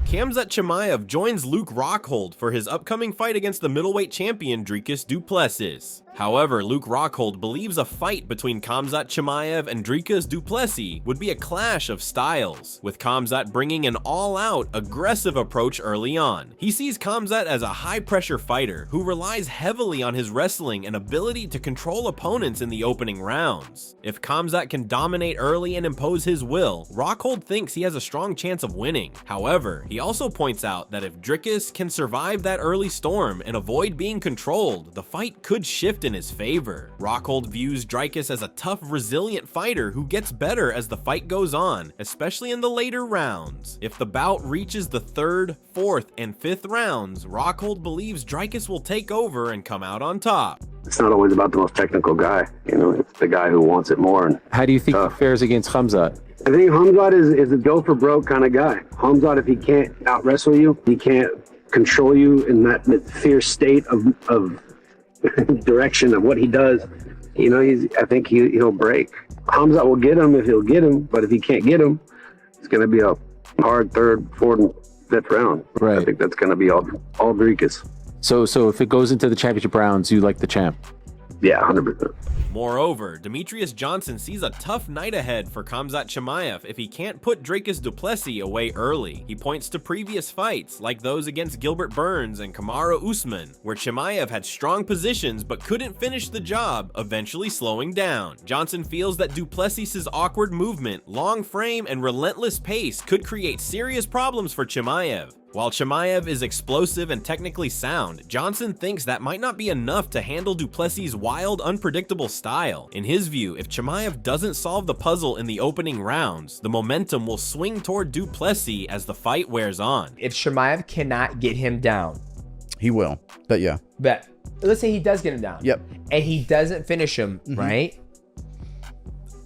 Khamzat Chimaev joins Luke Rockhold for his upcoming fight against the middleweight champion Dricus du Plessis. However, Luke Rockhold believes a fight between Khamzat Chimaev and Dricus du Plessis would be a clash of styles, with Khamzat bringing an all-out, aggressive approach early on. He sees Khamzat as a high-pressure fighter who relies heavily on his wrestling and ability to control opponents in the opening rounds. If Khamzat can dominate early and impose his will, Rockhold thinks he has a strong chance of winning. However, he also points out that if Dricus can survive that early storm and avoid being controlled, the fight could shift in his favor. Rockhold views Dricus as a tough, resilient fighter who gets better as the fight goes on, especially in the later rounds. If the bout reaches the 3rd, 4th, and 5th rounds, Rockhold believes Dricus will take over and come out on top. It's not always about the most technical guy, you know, it's the guy who wants it more. And how do you think he fares against Khamzat? I think Khamzat is a go for broke kind of guy. Khamzat, if he can't out wrestle you, he can't control you in that fierce state of direction of what he does, you know, I think he'll break. Khamzat will get him if he'll get him, but if he can't get him, it's going to be a hard 3rd, 4th, and 5th round. Right. I think that's going to be all Dricus. So if it goes into the championship rounds, you like the champ? Yeah, 100%. Moreover, Demetrius Johnson sees a tough night ahead for Khamzat Chimaev if he can't put Dricus du Plessis away early. He points to previous fights, like those against Gilbert Burns and Kamaru Usman, where Chimaev had strong positions but couldn't finish the job, eventually slowing down. Johnson feels that du Plessis' awkward movement, long frame, and relentless pace could create serious problems for Chimaev. While Chimaev is explosive and technically sound, Johnson thinks that might not be enough to handle du Plessis' wild, unpredictable style. In his view, if Chimaev doesn't solve the puzzle in the opening rounds, the momentum will swing toward du Plessis as the fight wears on. If Chimaev cannot get him down, he will. But yeah. But let's say he does get him down. Yep. And he doesn't finish him, right?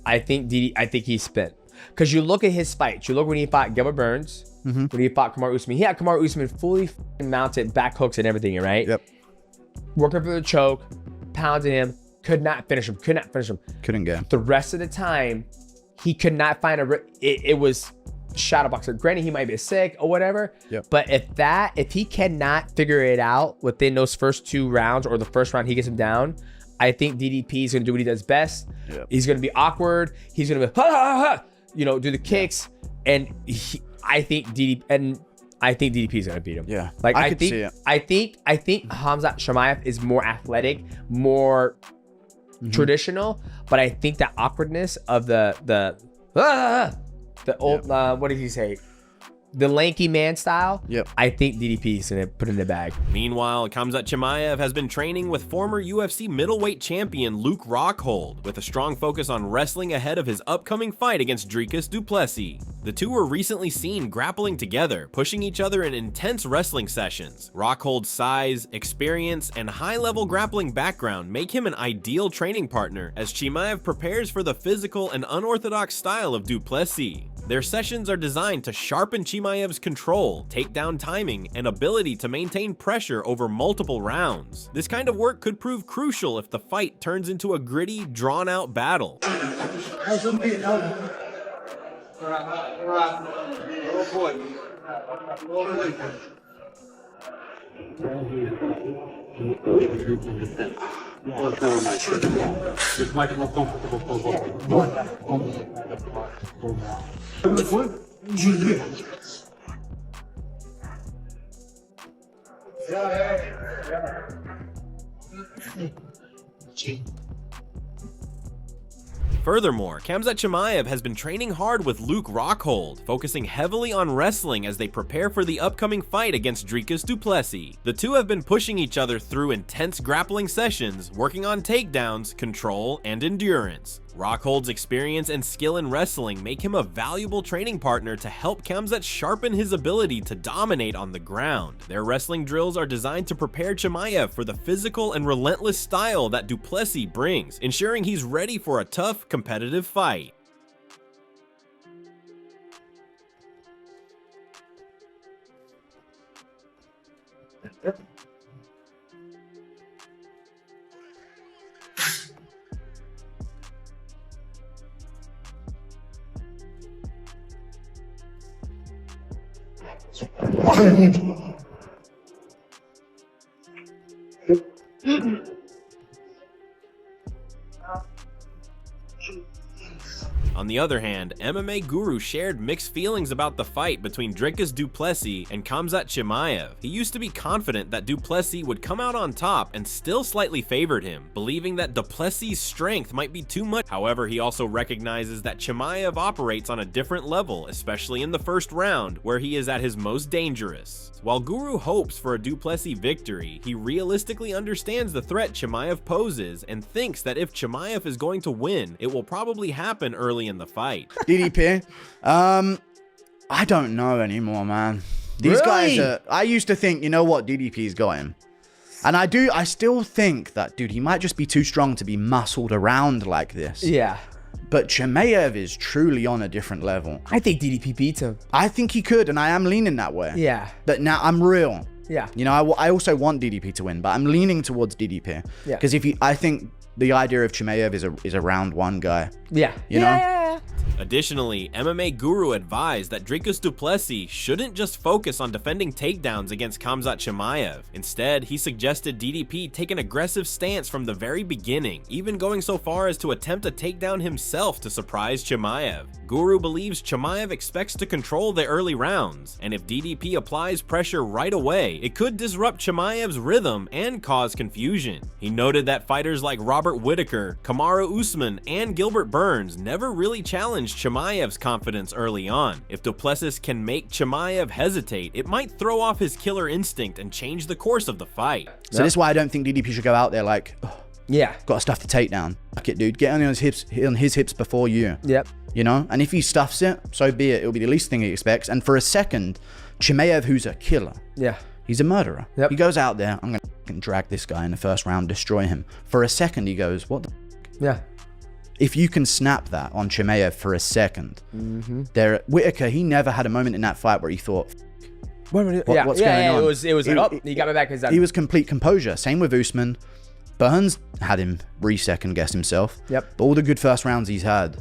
I think he's spent. Because you look at his fights. You look when he fought Gilbert Burns. When he fought Kamaru Usman, he had Kamaru Usman fully mounted, back hooks and everything, right? Yep. Working for the choke, pounding him, could not finish him, Couldn't get him. The rest of the time, he could not find it was shadow boxer. Granted, he might be sick or whatever, but if he cannot figure it out within those first 2 rounds or the first round he gets him down, I think DDP is going to do what he does best. He's going to be awkward. He's going to be, you know, do the kicks, and I think DDP is gonna beat him. Yeah, like I think Khamzat Chimaev is more athletic, more traditional, but I think that awkwardness of the old what did he say? The lanky man style. I think DDP is gonna put in the bag. Meanwhile, Khamzat Chimaev has been training with former UFC middleweight champion Luke Rockhold, with a strong focus on wrestling ahead of his upcoming fight against Dricus du Plessis. The two were recently seen grappling together, pushing each other in intense wrestling sessions. Rockhold's size, experience, and high-level grappling background make him an ideal training partner as Chimaev prepares for the physical and unorthodox style of du Plessis. Their sessions are designed to sharpen Chimaev's control, takedown timing, and ability to maintain pressure over multiple rounds. This kind of work could prove crucial if the fight turns into a gritty, drawn-out battle. Furthermore, Khamzat Chimaev has been training hard with Luke Rockhold, focusing heavily on wrestling as they prepare for the upcoming fight against Dricus du Plessis. The two have been pushing each other through intense grappling sessions, working on takedowns, control, and endurance. Rockhold's experience and skill in wrestling make him a valuable training partner to help Khamzat sharpen his ability to dominate on the ground. Their wrestling drills are designed to prepare Chimaev for the physical and relentless style that du Plessis brings, ensuring he's ready for a tough, competitive fight. On the other hand, MMA Guru shared mixed feelings about the fight between Dricus du Plessis and Khamzat Chimaev. He used to be confident that du Plessis would come out on top and still slightly favored him, believing that du Plessis' strength might be too much. However, he also recognizes that Chimaev operates on a different level, especially in the first round, where he is at his most dangerous. While Guru hopes for a du Plessis victory, he realistically understands the threat Chimaev poses and thinks that if Chimaev is going to win, it will probably happen early in the fight. DDP, I don't know anymore, man. These guys are, I used to think, you know what, DDP's got him. And I still think that, dude, he might just be too strong to be muscled around like this. Yeah. But Chimaev is truly on a different level. I think DDP beats him. I think he could, and I am leaning that way. Yeah. But now I'm real. Yeah. You know, I also want DDP to win, but I'm leaning towards DDP. Yeah. Because I think the idea of Chimaev is a round one guy. Yeah. You know? Yeah. Additionally, MMA Guru advised that Dricus du Plessis shouldn't just focus on defending takedowns against Khamzat Chimaev. Instead, he suggested DDP take an aggressive stance from the very beginning, even going so far as to attempt a takedown himself to surprise Chimaev. Guru believes Chimaev expects to control the early rounds, and if DDP applies pressure right away, it could disrupt Chimaev's rhythm and cause confusion. He noted that fighters like Robert Whittaker, Kamaru Usman, and Gilbert Burns never really challenged Chimaev's confidence early on. If du Plessis can make Chimaev hesitate, it might throw off his killer instinct and change the course of the fight. So this is why I don't think DDP should go out there like, oh, Yeah. got stuff to take down. Fuck it, dude. Get on his hips before you. Yep. You know? And if he stuffs it, so be it. It'll be the least thing he expects. And for a second, Chimaev, who's a killer, Yeah. he's a murderer. Yep. He goes out there, I'm going to drag this guy in the first round, destroy him. For a second, he goes, what the Yeah. If you can snap that on Chimaev for a second, Whittaker, he never had a moment in that fight where he thought, what's going on? It was he got me back. He was complete composure. Same with Usman. Burns had him re-second guess himself. Yep. But all the good first rounds he's had,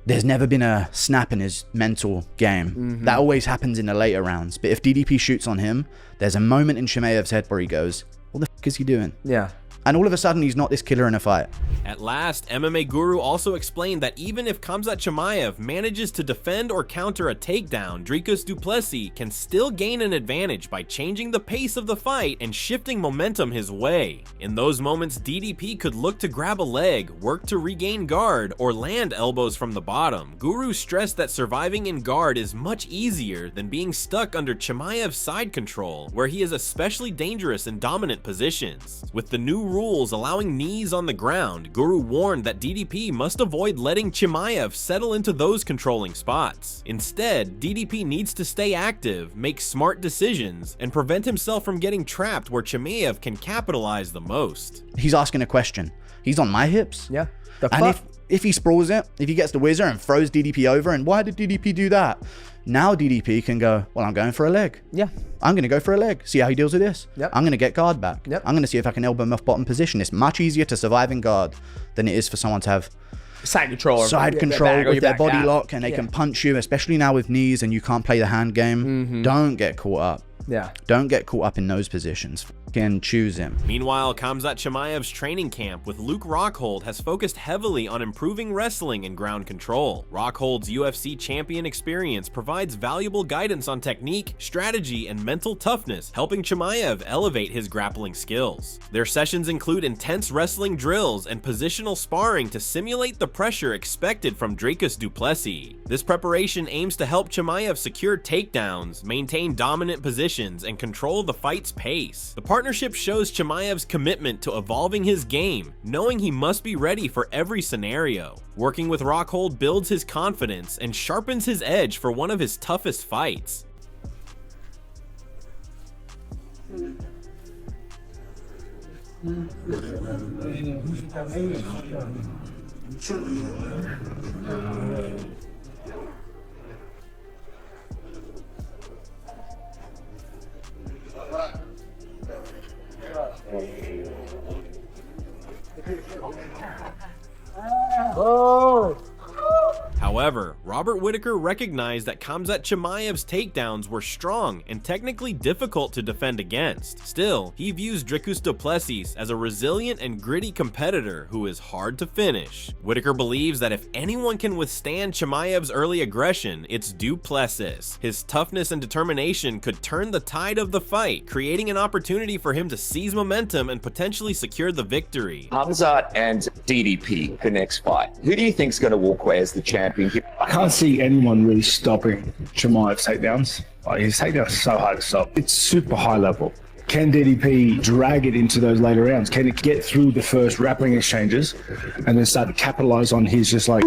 there's never been a snap in his mental game. That always happens in the later rounds. But if DDP shoots on him, there's a moment in Chimaev's head where he goes, what the fuck is he doing? Yeah. And all of a sudden, he's not this killer in a fight. At last, MMA Guru also explained that even if Khamzat Chimaev manages to defend or counter a takedown, Dricus du Plessis can still gain an advantage by changing the pace of the fight and shifting momentum his way. In those moments, DDP could look to grab a leg, work to regain guard, or land elbows from the bottom. Guru stressed that surviving in guard is much easier than being stuck under Chimaev's side control, where he is especially dangerous in dominant positions. With the new rules allowing knees on the ground, Guru warned that DDP must avoid letting Chimaev settle into those controlling spots. Instead, DDP needs to stay active, make smart decisions, and prevent himself from getting trapped where Chimaev can capitalize the most. He's asking a question. He's on my hips. Yeah. And if he sprawls it, if he gets the whizzer and throws DDP over, and why did DDP do that? Now DDP can go, well, I'm going for a leg. Yeah. I'm going to go for a leg. See how he deals with this. Yep. I'm going to get guard back. Yep. I'm going to see if I can elbow him off bottom position. It's much easier to survive in guard than it is for someone to have Side control. side control with their body lock, and they can punch you, especially now with knees and you can't play the hand game. Don't get caught up. Yeah. Don't get caught up in those positions. Fucking choose him. Meanwhile, Khamzat Chimaev's training camp with Luke Rockhold has focused heavily on improving wrestling and ground control. Rockhold's UFC champion experience provides valuable guidance on technique, strategy, and mental toughness, helping Chimaev elevate his grappling skills. Their sessions include intense wrestling drills and positional sparring to simulate the pressure expected from Dricus du Plessis. This preparation aims to help Chimaev secure takedowns, maintain dominant positions, submissions and control the fight's pace. The partnership shows Chimaev's commitment to evolving his game, knowing he must be ready for every scenario. Working with Rockhold builds his confidence and sharpens his edge for one of his toughest fights. However, Robert Whittaker recognized that Khamzat Chimaev's takedowns were strong and technically difficult to defend against. Still, he views Dricus du Plessis as a resilient and gritty competitor who is hard to finish. Whittaker believes that if anyone can withstand Chimaev's early aggression, it's du Plessis. His toughness and determination could turn the tide of the fight, creating an opportunity for him to seize momentum and potentially secure the victory. Khamzat and DDP, the next fight. Who do you think is going to walk away as the champion here? I can't see anyone really stopping Chimaev's takedowns. Like, his takedowns are so hard to stop. It's super high level. Can DDP drag it into those later rounds? Can it get through the first grappling exchanges and then start to capitalize on his just like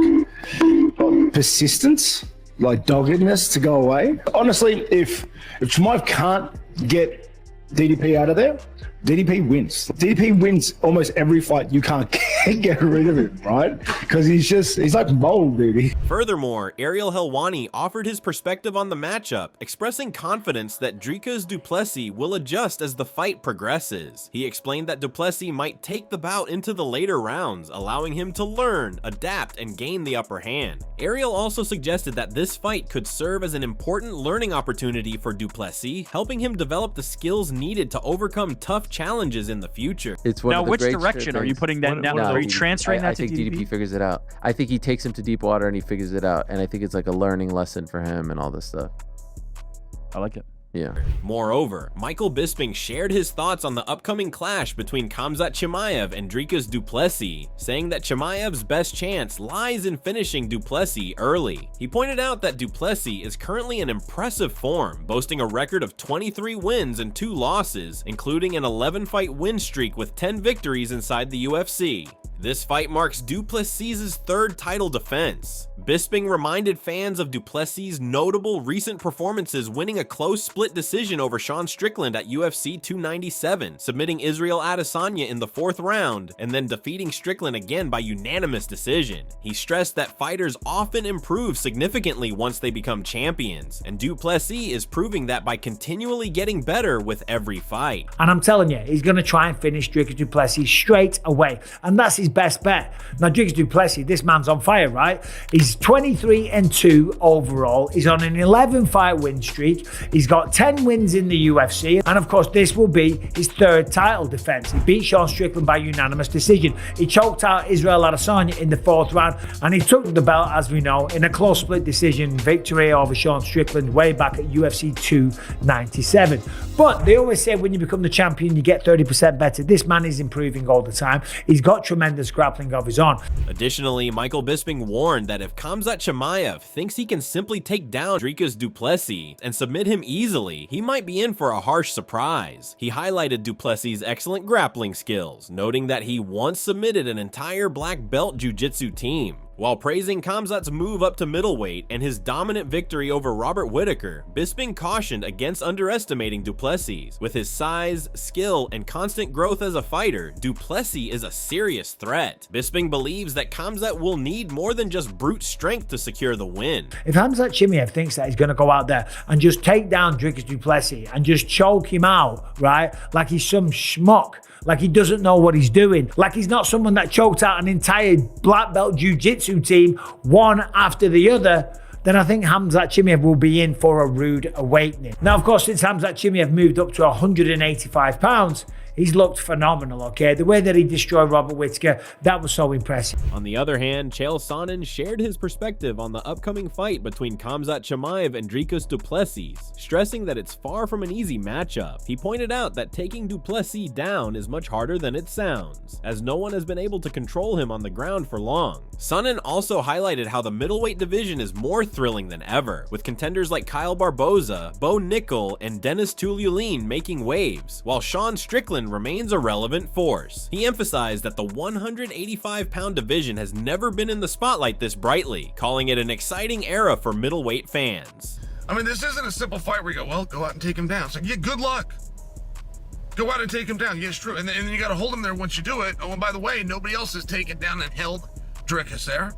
persistence, like doggedness to go away? Honestly, if Chimaev can't get DDP out of there, DDP wins. DDP wins almost every fight. You can't get rid of him, right? Because he's like mold, dude. Furthermore, Ariel Helwani offered his perspective on the matchup, expressing confidence that Dricus du Plessis will adjust as the fight progresses. He explained that du Plessis might take the bout into the later rounds, allowing him to learn, adapt, and gain the upper hand. Ariel also suggested that this fight could serve as an important learning opportunity for du Plessis, helping him develop the skills needed to overcome tough challenges in the future. It's one Now, of the which great direction are you putting that now? Are you transferring that I to think DDP DDP? figures it out. I think he takes him to deep water and he figures it out. And I think it's like a learning lesson for him and all this stuff. I like it. Yeah. Moreover, Michael Bisping shared his thoughts on the upcoming clash between Khamzat Chimaev and Dricus du Plessis, saying that Chimaev's best chance lies in finishing du Plessis early. He pointed out that du Plessis is currently in impressive form, boasting a record of 23 wins and 2 losses, including an 11-fight win streak with 10 victories inside the UFC. This fight marks du Plessis' 3rd title defense. Bisping reminded fans of du Plessis' notable recent performances, winning a close split decision over Sean Strickland at UFC 297, submitting Israel Adesanya in the 4th round, and then defeating Strickland again by unanimous decision. He stressed that fighters often improve significantly once they become champions, and du Plessis is proving that by continually getting better with every fight. And I'm telling you, he's going to try and finish Dricus du Plessis straight away. And that's his best bet. Now, Dricus du Plessis, this man's on fire, right? He's 23-2 overall. He's on an 11-fight win streak. He's got 10 wins in the UFC. And of course, this will be his 3rd title defense. He beat Sean Strickland by unanimous decision. He choked out Israel Adesanya in the 4th round. And he took the belt, as we know, in a close split decision victory over Sean Strickland way back at UFC 297. But they always say when you become the champion, you get 30% better. This man is improving all the time. He's got tremendous grappling of his own. Additionally, Michael Bisping warned that if Khamzat Chimaev thinks he can simply take down Dricus du Plessis and submit him easily, he might be in for a harsh surprise. He highlighted du Plessis' excellent grappling skills, noting that he once submitted an entire black belt jiu-jitsu team. While praising Khamzat's move up to middleweight and his dominant victory over Robert Whittaker, Bisping cautioned against underestimating du Plessis. With his size, skill, and constant growth as a fighter, du Plessis is a serious threat. Bisping believes that Khamzat will need more than just brute strength to secure the win. If Khamzat Chimaev thinks that he's going to go out there and just take down Dricus du Plessis and just choke him out, right, like he's some schmuck, like he doesn't know what he's doing, like he's not someone that choked out an entire black belt jiu-jitsu team one after the other, then I think Khamzat Chimaev will be in for a rude awakening. Now, of course, since Khamzat Chimaev moved up to 185 pounds, he's looked phenomenal, okay? The way that he destroyed Robert Whittaker, that was so impressive. On the other hand, Chael Sonnen shared his perspective on the upcoming fight between Khamzat Chimaev and Dricus du Plessis, stressing that it's far from an easy matchup. He pointed out that taking du Plessis down is much harder than it sounds, as no one has been able to control him on the ground for long. Sonnen also highlighted how the middleweight division is more thrilling than ever, with contenders like Kyle Barboza, Bo Nickel, and Dennis Tuliulin making waves, while Sean Strickland remains a relevant force. He emphasized that the 185-pound division has never been in the spotlight this brightly, calling it an exciting era for middleweight fans. I mean, this isn't a simple fight where you go, well, go out and take him down. It's like, yeah, good luck. Go out and take him down. Yeah, it's true. And then you got to hold him there once you do it. Oh, and by the way, nobody else has taken down and held Dricus there.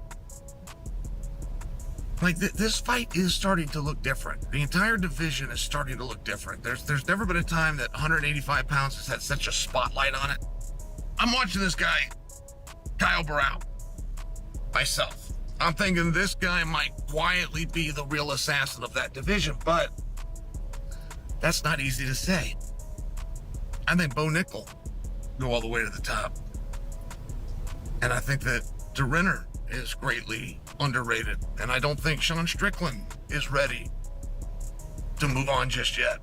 Like, this fight is starting to look different. The entire division is starting to look different. There's never been a time that 185 pounds has had such a spotlight on it. I'm watching this guy, Kyle Barrow, myself. I'm thinking this guy might quietly be the real assassin of that division, but that's not easy to say. I think Bo Nickel go all the way to the top. And I think that DeRinner is greatly underrated. And I don't think Sean Strickland is ready to move on just yet.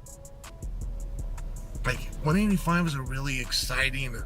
Like, 185 is a really exciting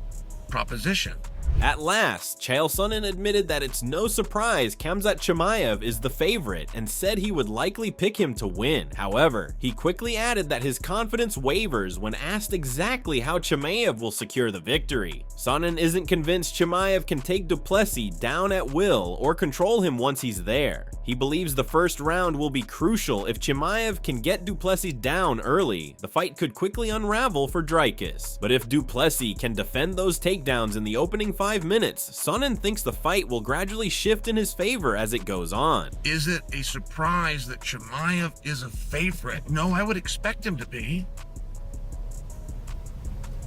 proposition. At last, Chael Sonnen admitted that it's no surprise Khamzat Chimaev is the favorite and said he would likely pick him to win. However, he quickly added that his confidence wavers when asked exactly how Chimaev will secure the victory. Sonnen isn't convinced Chimaev can take du Plessis down at will or control him once he's there. He believes the first round will be crucial. If Chimaev can get du Plessis down early, the fight could quickly unravel for Dricus. But if du Plessis can defend those takedowns in the opening 5 minutes, Sonnen thinks the fight will gradually shift in his favor as it goes on. Is it a surprise that Chimaev is a favorite? No, I would expect him to be.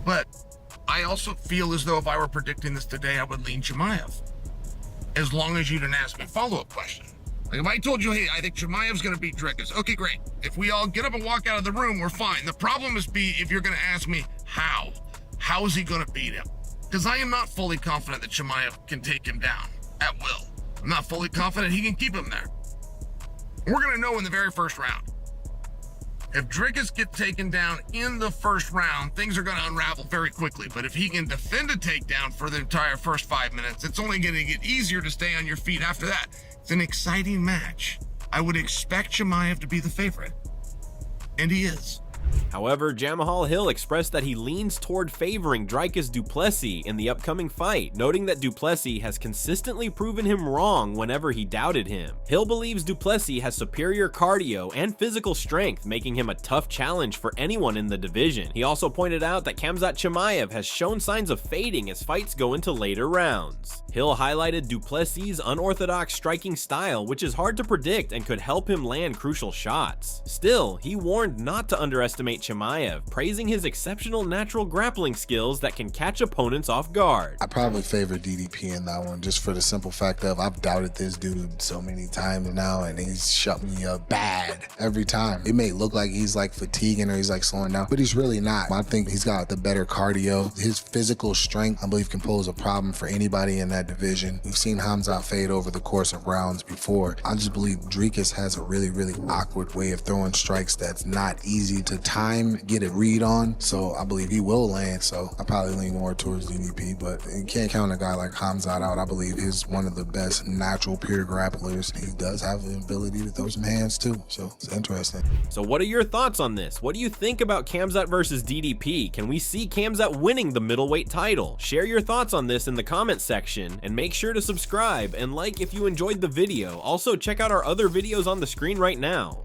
But I also feel as though if I were predicting this today, I would lean Chimaev. As long as you didn't ask me a follow-up question. Like if I told you, hey, I think Chimaev's going to beat Dricus. Okay, great. If we all get up and walk out of the room, we're fine. The problem is if you're going to ask me how. How is he going to beat him? Because I am not fully confident that Chimaev can take him down at will. I'm not fully confident he can keep him there. We're going to know in the very first round. If Dricus gets taken down in the first round, things are going to unravel very quickly. But if he can defend a takedown for the entire first 5 minutes, it's only going to get easier to stay on your feet after that. It's an exciting match. I would expect Chimaev to be the favorite. And he is. However, Jamahal Hill expressed that he leans toward favoring Dricus du Plessis in the upcoming fight, noting that du Plessis has consistently proven him wrong whenever he doubted him. Hill believes du Plessis has superior cardio and physical strength, making him a tough challenge for anyone in the division. He also pointed out that Khamzat Chimaev has shown signs of fading as fights go into later rounds. Hill highlighted du Plessis' unorthodox striking style, which is hard to predict and could help him land crucial shots. Still, he warned not to underestimate Chimaev, praising his exceptional natural grappling skills that can catch opponents off guard. I probably favor DDP in that one, just for the simple fact of I've doubted this dude so many times now, and he's shut me up bad every time. It may look like he's like fatiguing or he's like slowing down, but he's really not. I think he's got the better cardio. His physical strength, I believe, can pose a problem for anybody in that division. We've seen Khamzat fade over the course of rounds before. I just believe Dricus has a really, really awkward way of throwing strikes that's not easy to time, get a read on, so I believe he will land, so I probably lean more towards DDP, but you can't count a guy like Khamzat out. I believe he's one of the best natural pure grapplers. He does have the ability to throw some hands too, so it's interesting. So what are your thoughts on this? What do you think about Khamzat versus DDP? Can we see Khamzat winning the middleweight title? Share your thoughts on this in the comments section, and make sure to subscribe and like if you enjoyed the video. Also check out our other videos on the screen right now.